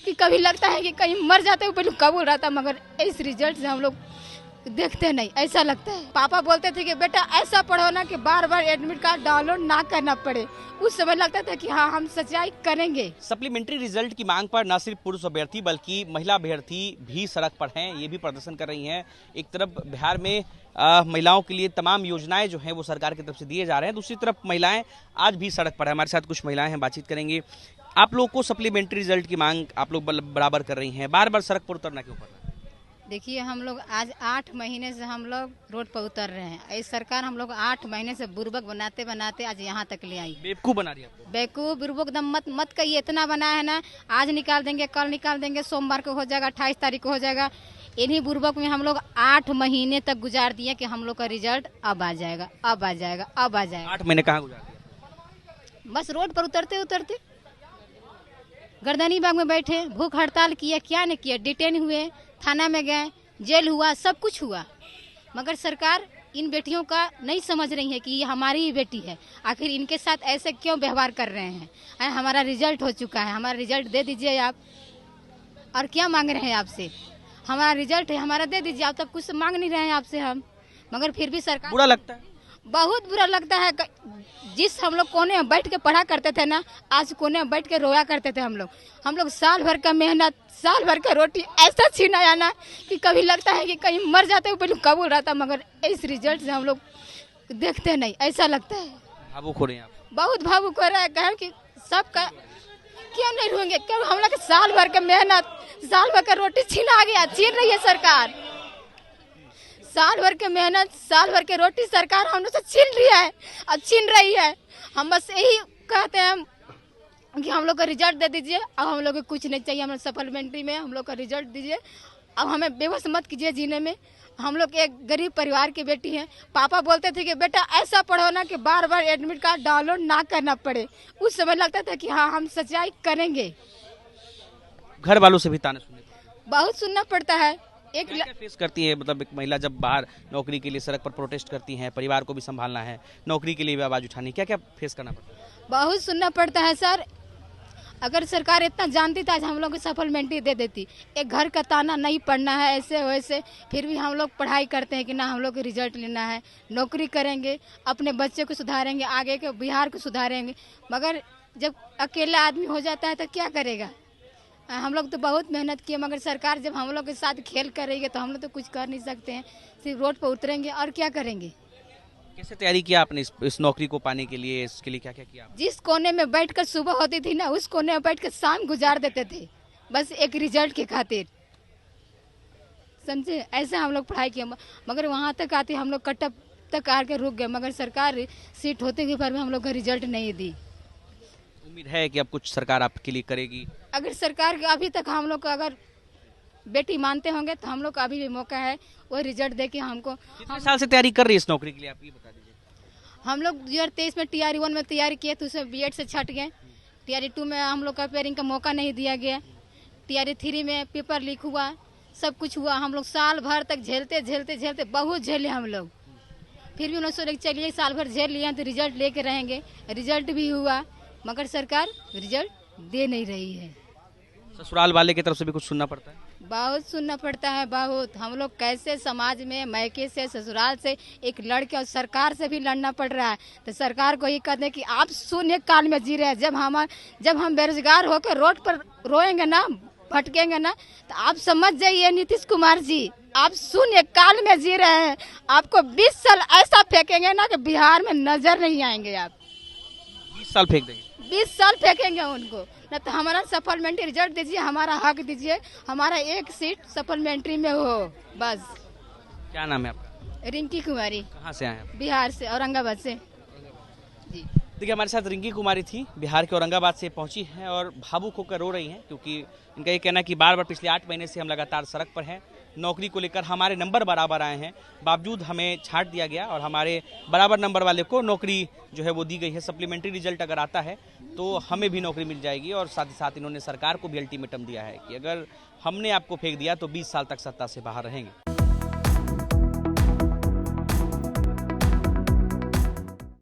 कि कभी लगता है कि कहीं मर जाते हैं पहले कबूल रहता, मगर इस रिजल्ट से हम लोग देखते नहीं, ऐसा लगता है। पापा बोलते थे कि बेटा ऐसा पढ़ो ना कि बार बार एडमिट कार्ड डाउनलोड ना करना पड़े। उस समय लगता था कि हाँ हम सच्चाई करेंगे। सप्लीमेंट्री रिजल्ट की मांग पर न सिर्फ पुरुष अभ्यर्थी बल्कि महिला अभ्यर्थी भी सड़क पर हैं, ये भी प्रदर्शन कर रही हैं। एक तरफ बिहार में महिलाओं के लिए तमाम योजनाएं जो हैं वो सरकार की तरफ से दिए जा रहे हैं, दूसरी तरफ महिलाएं आज भी सड़क पर है। हमारे साथ कुछ महिलाएं हैं, बातचीत करेंगे। आप लोग को सप्लीमेंट्री रिजल्ट की मांग आप लोग बराबर कर रही हैं, बार बार सड़क पर उतरना क्यों पड़ रहा है? देखिए हम लोग आज 8 महीने से हम लोग रोड पर उतर रहे हैं। इस सरकार हम लोग 8 महीने से बुर्बक बनाते बनाते आज यहाँ तक ले आई। बेवकूफ बना रही है आपको। बेवकूफ बुर्बक दम मत कहिए, इतना बना है ना, आज निकाल देंगे कल निकाल देंगे, सोमवार को हो जाएगा, 28 तारीख को हो जाएगा। इन्हीं बुर्बक में हम लोग 8 महीने तक गुजार दिए कि हम लोग का रिजल्ट अब आ जाएगा, अब आ जाएगा, अब आ जाएगा। 8 महीने कहाँ गुजार दिए? बस रोड पर उतरते उतरते गर्दनी बाग में बैठे, भूख हड़ताल किए, क्या नहीं किया, डिटेन हुए, थाना में गए, जेल हुआ, सब कुछ हुआ, मगर सरकार इन बेटियों का नहीं समझ रही है कि ये हमारी ही बेटी है। आखिर इनके साथ ऐसे क्यों व्यवहार कर रहे हैं? हमारा रिजल्ट हो चुका है, हमारा रिजल्ट दे दीजिए आप। और क्या मांग रहे हैं आपसे? हमारा रिजल्ट है, हमारा दे दीजिए। आप तक कुछ मांग नहीं रहे हैं आपसे हम, मगर फिर भी सरकार। बुरा लगता है, बहुत बुरा लगता है। जिस हम लोग कोने में बैठ के पढ़ा करते थे ना, आज कोने में बैठ के रोया करते थे हम लोग साल भर का मेहनत, साल भर का रोटी ऐसा छीनाया ना कि कभी लगता है कि कहीं मर जाते पहले कबूल रहता, मगर इस रिजल्ट से हम लोग देखते नहीं, ऐसा लगता है। भावुक हो रहे हैं आप? बहुत भावुक हो रहा है। कहें कि सबका क्यों नहीं रोएंगे? क्यों हम लोग साल भर का मेहनत, साल भर का रोटी छीना गया, छीन रही है सरकार। साल भर के मेहनत, साल भर के रोटी सरकार हम लोग से छीन रही है और छीन रही है। हम बस यही कहते हैं कि हम लोग का रिजल्ट दे दीजिए। अब हम लोग को कुछ नहीं चाहिए, हम लोग सप्लीमेंट्री में हम लोग का रिजल्ट दीजिए। अब हमें बेबस मत कीजिए जीने में। हम लोग एक गरीब परिवार की बेटी हैं। पापा बोलते थे कि बेटा ऐसा पढ़ो ना कि बार बार एडमिट कार्ड डाउनलोड ना करना पड़े। उस समय लगता था कि हाँ हम सच्चाई करेंगे। घर वालों से भी ताने सुनने बहुत सुनना पड़ता है। क्या फेस करती है, मतलब एक महिला जब बाहर नौकरी के लिए सड़क पर प्रोटेस्ट करती हैं, परिवार को भी संभालना है, नौकरी के लिए भी आवाज उठानी, क्या क्या फेस करना पड़ता है? बहुत सुनना पड़ता है सर। अगर सरकार इतना जानती तो आज हम लोग को सप्लीमेंट्री दे देती। एक घर का ताना नहीं पढ़ना है ऐसे वैसे, फिर भी हम लोग पढ़ाई करते हैं कि ना हम लोग को रिजल्ट लेना है, नौकरी करेंगे, अपने बच्चे को सुधारेंगे, आगे के बिहार को सुधारेंगे। मगर जब अकेला आदमी हो जाता है तो क्या करेगा? हम लोग तो बहुत मेहनत किए, मगर सरकार जब हम लोग के साथ खेल कर रही है तो हम लोग तो कुछ कर नहीं सकते हैं, सिर्फ रोड पर उतरेंगे और क्या करेंगे। कैसे तैयारी किया आपने इस नौकरी को पाने के लिए? इसके लिए क्या क्या किया? जिस कोने में बैठकर सुबह होती थी ना, उस कोने में बैठकर शाम गुजार देते थे, बस एक रिजल्ट के खातिर, समझे? ऐसे हम लोग पढ़ाई किए, मगर वहाँ तक आते हम लोग कटअप तक आके रुक गए, मगर सरकार सीट होते के पर भी हम लोग का रिजल्ट नहीं दी। उम्मीद है कि अब कुछ सरकार आपके लिए करेगी? अगर सरकार अभी तक हम लोग को अगर बेटी मानते होंगे तो हम लोग का अभी भी मौका है, वो रिजल्ट दे के हमको। कितने साल से तैयारी कर रही है इस नौकरी के लिए, आप ये बता दीजिए। हम लोग 2023 में TRE 1 में तैयारी किए तो उसमें BEd से छट गए। TRE 2 में हम लोग का पेयरिंग का मौका नहीं दिया गया। TRE 3 में पेपर लीक हुआ, सब कुछ हुआ। हम लोग साल भर तक झेलते झेलते झेलते बहुत झेले हम लोग, फिर भी उन्होंने सोचे चलिए साल भर झेल लिए तो रिजल्ट लेके रहेंगे। रिजल्ट भी हुआ, मगर सरकार रिजल्ट दे नहीं रही है। ससुराल वाले की तरफ से भी कुछ सुनना पड़ता है? बहुत सुनना पड़ता है, बहुत। हम लोग कैसे समाज में मैके से, ससुराल से, एक लड़के और सरकार से भी लड़ना पड़ रहा है। तो सरकार को ये कहते हैं कि आप शून्य काल में जी रहे हैं। जब हम बेरोजगार होकर रोड पर रोएंगे ना, भटकेंगे ना, तो आप समझ जाइए नीतीश कुमार जी, आप शून्य काल में जी रहे हैं। आपको 20 साल ऐसा फेंकेंगे ना कि बिहार में नजर नहीं आएंगे आप। 20 साल फेंक देंगे? 20 साल फेंकेंगे उनको। न तो हमारा सप्लीमेंट्री रिजल्ट दीजिए, हमारा हक दीजिए, हमारा एक सीट सप्लीमेंट्री में हो बस। क्या नाम है आपका? रिंकी कुमारी। कहाँ से आए हैं? बिहार से, औरंगाबाद से जी। देखिए हमारे साथ रिंकी कुमारी थी, बिहार के औरंगाबाद से पहुंची हैं और भावुक होकर रो रही हैं, क्योंकि इनका ये कहना है कि बार बार पिछले 8 महीने से हम लगातार सड़क पर हैं। नौकरी को लेकर हमारे नंबर बराबर आए हैं, बावजूद हमें छांट दिया गया और हमारे बराबर नंबर वाले को नौकरी जो है वो दी गई है। सप्लीमेंट्री रिजल्ट अगर आता है तो हमें भी नौकरी मिल जाएगी। और साथ ही साथ इन्होंने सरकार को भी अल्टीमेटम दिया है कि अगर हमने आपको फेंक दिया तो 20 साल तक सत्ता से बाहर रहेंगे।